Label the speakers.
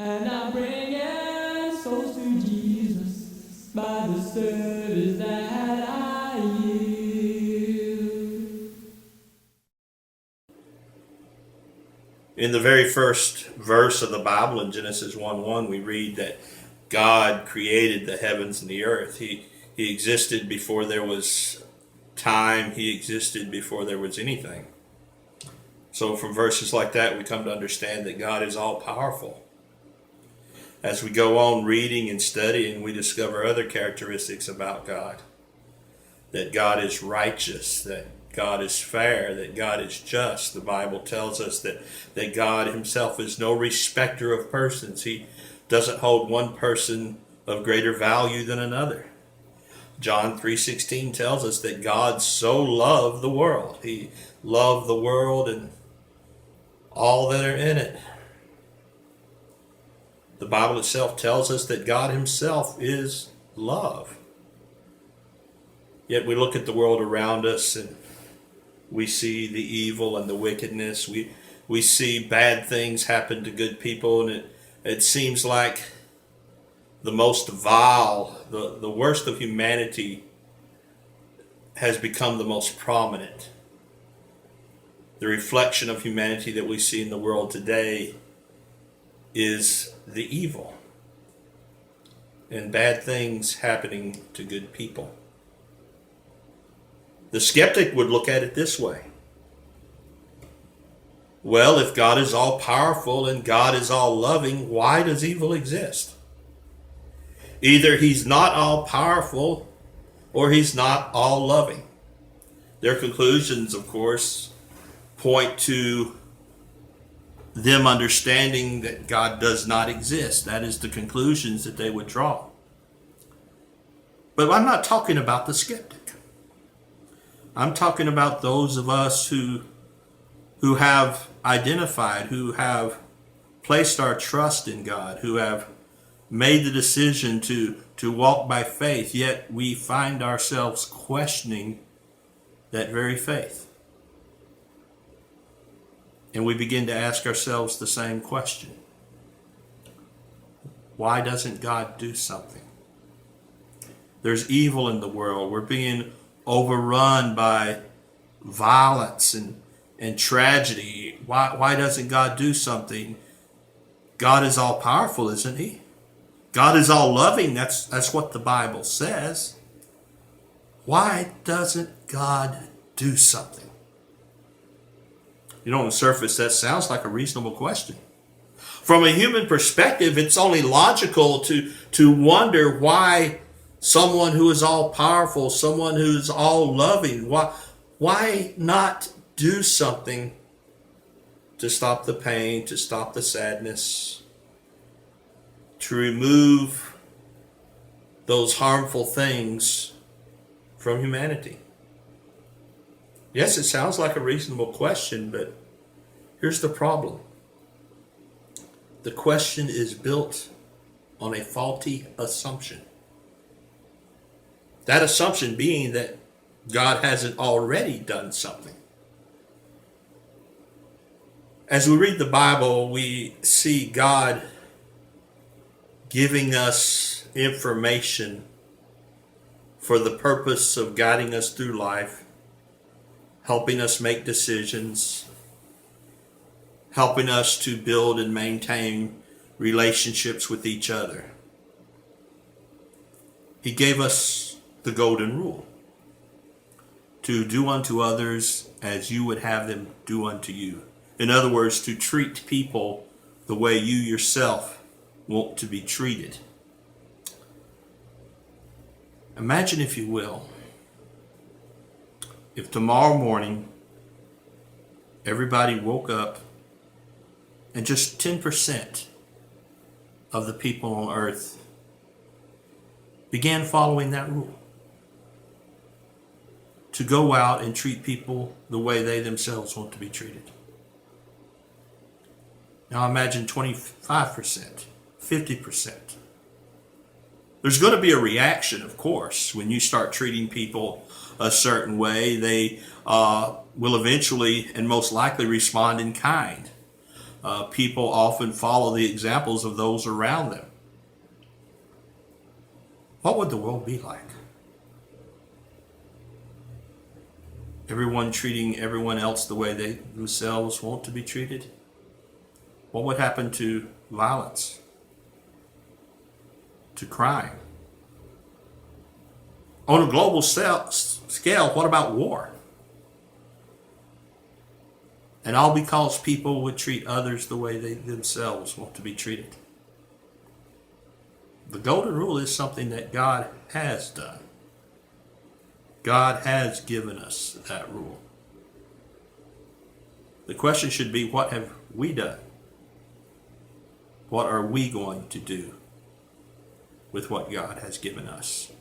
Speaker 1: And I'm bringing souls to Jesus by the service that I yield.
Speaker 2: In the very first verse of the Bible in Genesis 1:1, we read that God created the heavens and the earth. He existed before there was time. He existed before there was anything. So from verses like that, we come to understand that God is all powerful. As we go on reading and studying, we discover other characteristics about God. That God is righteous, that God is fair, that God is just. The Bible tells us that God himself is no respecter of persons. He doesn't hold one person of greater value than another. John 3:16 tells us that God so loved the world. He loved the world and all that are in it. The Bible itself tells us that God himself is love. Yet we look at the world around us and we see the evil and the wickedness. We see bad things happen to good people, and it seems like the most vile, the worst of humanity has become the most prominent. The reflection of humanity that we see in the world today is the evil and bad things happening to good people. The skeptic would look at it this way. Well, if God is all powerful and God is all loving, why does evil exist? Either he's not all powerful or he's not all loving. Their conclusions, of course, point to them understanding that God does not exist. That is the conclusions that they would draw. But I'm not talking about the skeptic. I'm talking about those of us who have identified, who have placed our trust in God, who have made the decision to walk by faith, yet we find ourselves questioning that very faith. And we begin to ask ourselves the same question. Why doesn't God do something? There's evil in the world. We're being overrun by violence and tragedy. Why doesn't God do something? God is all powerful, isn't he? God is all loving. That's what the Bible says. Why doesn't God do something? You know, on the surface, that sounds like a reasonable question. From a human perspective, it's only logical to wonder why someone who is all powerful, someone who's all loving, why not do something to stop the pain, to stop the sadness, to remove those harmful things from humanity? Yes, it sounds like a reasonable question, but here's the problem. The question is built on a faulty assumption. That assumption being that God hasn't already done something. As we read the Bible, we see God giving us information for the purpose of guiding us through life, helping us make decisions, helping us to build and maintain relationships with each other. He gave us the golden rule to do unto others as you would have them do unto you. In other words, to treat people the way you yourself want to be treated. Imagine, if you will, if tomorrow morning everybody woke up and just 10% of the people on earth began following that rule, to go out and treat people the way they themselves want to be treated. Now imagine 25%, 50%. There's going to be a reaction, of course, when you start treating people a certain way. They will eventually and most likely respond in kind. people often follow the examples of those around them. What would the world be like? Everyone treating everyone else the way they themselves want to be treated? What would happen to violence? To crime? On a global scale, what about war? And all because people would treat others the way they themselves want to be treated. The golden rule is something that God has done. God has given us that rule. The question should be, what have we done? What are we going to do with what God has given us?